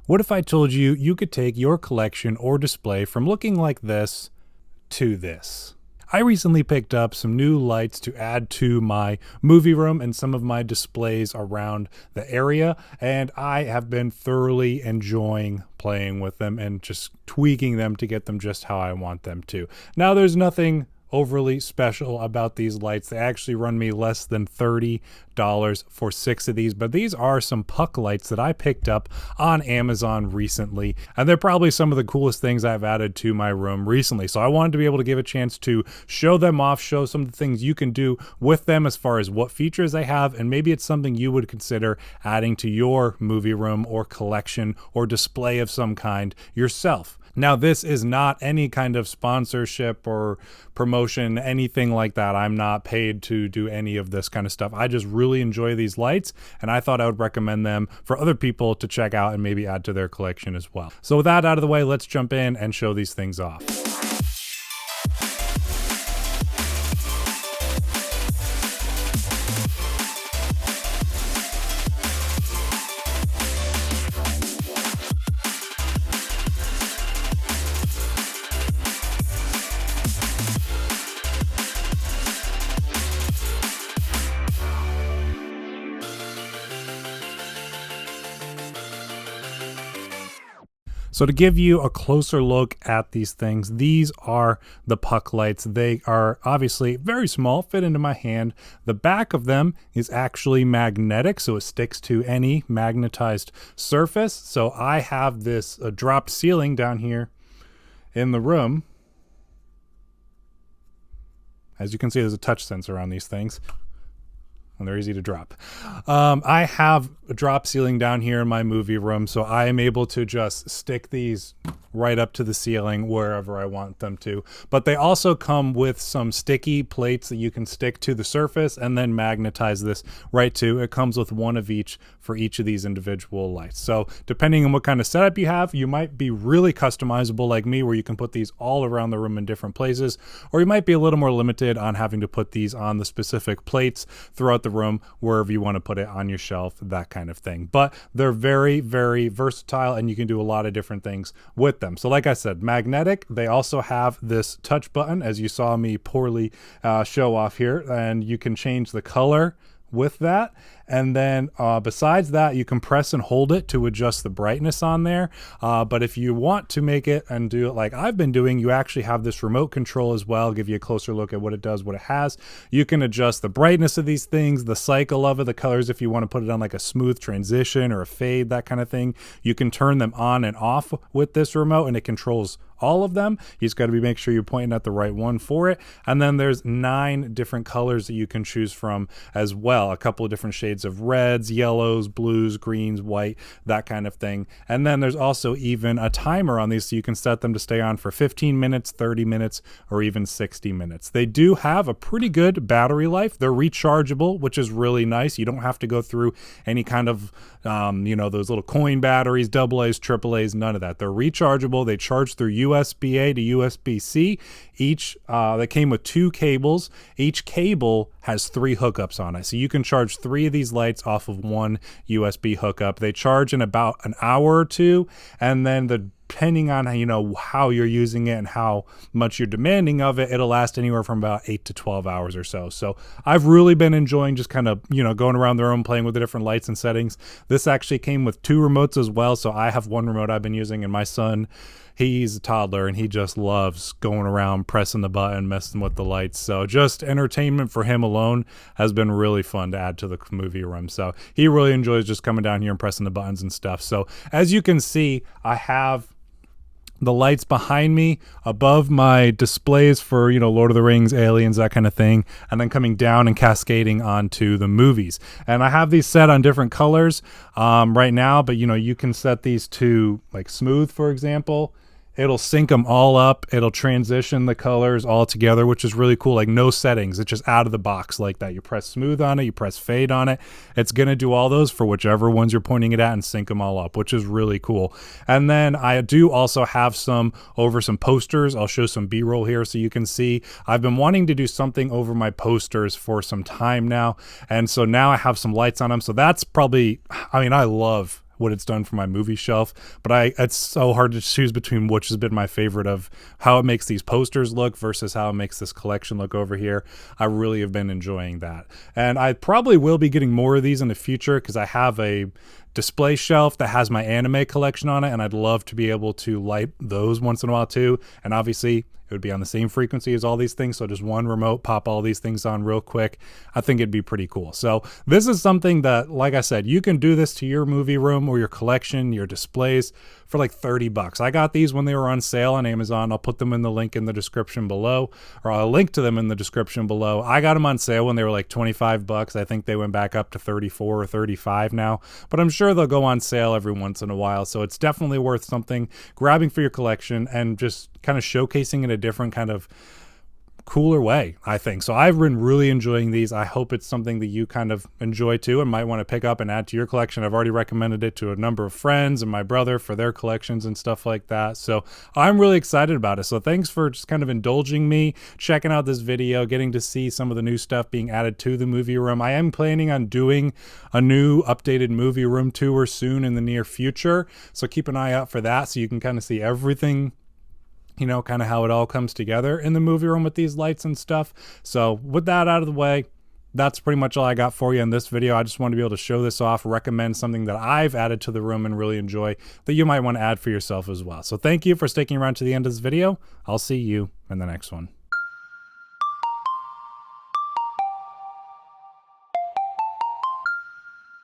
What if I told you you could take your collection or display from looking like this to this? I recently picked up some new lights to add to my movie room and some of my displays around the area, and I have been thoroughly enjoying playing with them and just tweaking them to get them just how I want them to. Now, there's nothing overly special about these lights. They actually run me less than $30 for 6 of these, but these are some puck lights that I picked up on Amazon recently, and they're probably some of the coolest things I've added to my room recently. So I wanted to be able to give a chance to show them off, show some of the things you can do with them as far as what features they have, and maybe it's something you would consider adding to your movie room or collection or display of some kind yourself. Now, this is not any kind of sponsorship or promotion, anything like that. I'm not paid to do any of this kind of stuff. I just really enjoy these lights, and I thought I would recommend them for other people to check out and maybe add to their collection as well. So with that out of the way, let's jump in and show these things off. So to give you a closer look at these things, these are the puck lights. They are obviously very small, fit into my hand. The back of them is actually magnetic, so it sticks to any magnetized surface. So I have this dropped ceiling down here in the room. As you can see, there's a touch sensor on these things, and they're easy to drop. I have a drop ceiling down here in my movie room, so I am able to just stick these right up to the ceiling wherever I want them to. But they also come with some sticky plates that you can stick to the surface and then magnetize this right to. It comes with one of each for each of these individual lights. So depending on what kind of setup you have, you might be really customizable like me, where you can put these all around the room in different places, or you might be a little more limited on having to put these on the specific plates throughout the room, wherever you want to put it on your shelf, that kind of thing. But they're very, very versatile, and you can do a lot of different things with them. So like I said, magnetic. They also have this touch button, as you saw me poorly show off here, and you can change the color with that. And then besides that, you can press and hold it to adjust the brightness on there. But if you want to make it and do it like I've been doing, you actually have this remote control as well. I'll give you a closer look at what it does, what it has. You can adjust the brightness of these things, the cycle of it, the colors, if you want to put it on like a smooth transition or a fade, that kind of thing. You can turn them on and off with this remote, and it controls all of them. You just got to make sure you're pointing at the right one for it. And then there's 9 different colors that you can choose from as well. A couple of different shades of reds, yellows, blues, greens, white, that kind of thing. And then there's also even a timer on these, so you can set them to stay on for 15 minutes, 30 minutes, or even 60 minutes. They do have a pretty good battery life. They're rechargeable, which is really nice. You don't have to go through any kind of, those little coin batteries, AA's, AAA's, none of that. They're rechargeable. They charge through USB-A to USB-C. Each, they came with 2 cables. Each cable has 3 hookups on it. So you can charge 3 of these lights off of one USB hookup. They charge in about an hour or 2, and then depending on how you're using it and how much you're demanding of it, it'll last anywhere from about 8 to 12 hours or so. So I've really been enjoying just kind of, going around the room playing with the different lights and settings. This actually came with 2 remotes as well. So I have one remote I've been using, and my son, he's a toddler, and he just loves going around, pressing the button, messing with the lights. So just entertainment for him alone has been really fun to add to the movie room. So he really enjoys just coming down here and pressing the buttons and stuff. So as you can see, I have the lights behind me above my displays for, Lord of the Rings, Aliens, that kind of thing, and then coming down and cascading onto the movies. And I have these set on different colors right now, but you can set these to like smooth, for example. It'll sync them all up. It'll transition the colors all together, which is really cool. Like no settings. It's just out of the box like that. You press smooth on it. You press fade on it. It's going to do all those for whichever ones you're pointing it at and sync them all up, which is really cool. And then I do also have some posters. I'll show some B-roll here so you can see. I've been wanting to do something over my posters for some time now. And so now I have some lights on them. So that's probably, I love what it's done for my movie shelf, but it's so hard to choose between which has been my favorite of how it makes these posters look versus how it makes this collection look over here. I really have been enjoying that. And I probably will be getting more of these in the future because I have a display shelf that has my anime collection on it, and I'd love to be able to light those once in a while too. And obviously it would be on the same frequency as all these things, so just one remote, pop all these things on real quick. I think it'd be pretty cool. So this is something that, like I said, you can do this to your movie room or your collection, your displays, for like $30. I got these when they were on sale on Amazon. I'll put them in the link in the description below, or I'll link to them in the description below. I got them on sale when they were like $25. I think they went back up to 34 or 35 now, but I'm sure they'll go on sale every once in a while. So it's definitely worth something, grabbing for your collection and just kind of showcasing in a different kind of cooler way, I think. So I've been really enjoying these. I hope it's something that you kind of enjoy too and might want to pick up and add to your collection. I've already recommended it to a number of friends and my brother for their collections and stuff like that. So I'm really excited about it. So thanks for just kind of indulging me, checking out this video, getting to see some of the new stuff being added to the movie room. I am planning on doing a new updated movie room tour soon in the near future. So keep an eye out for that so you can kind of see everything, you know, kind of how it all comes together in the movie room with these lights and stuff. So with that out of the way, that's pretty much all I got for you in this video. I just want to be able to show this off, recommend something that I've added to the room and really enjoy that you might want to add for yourself as well. So thank you for sticking around to the end of this video. I'll see you in the next one.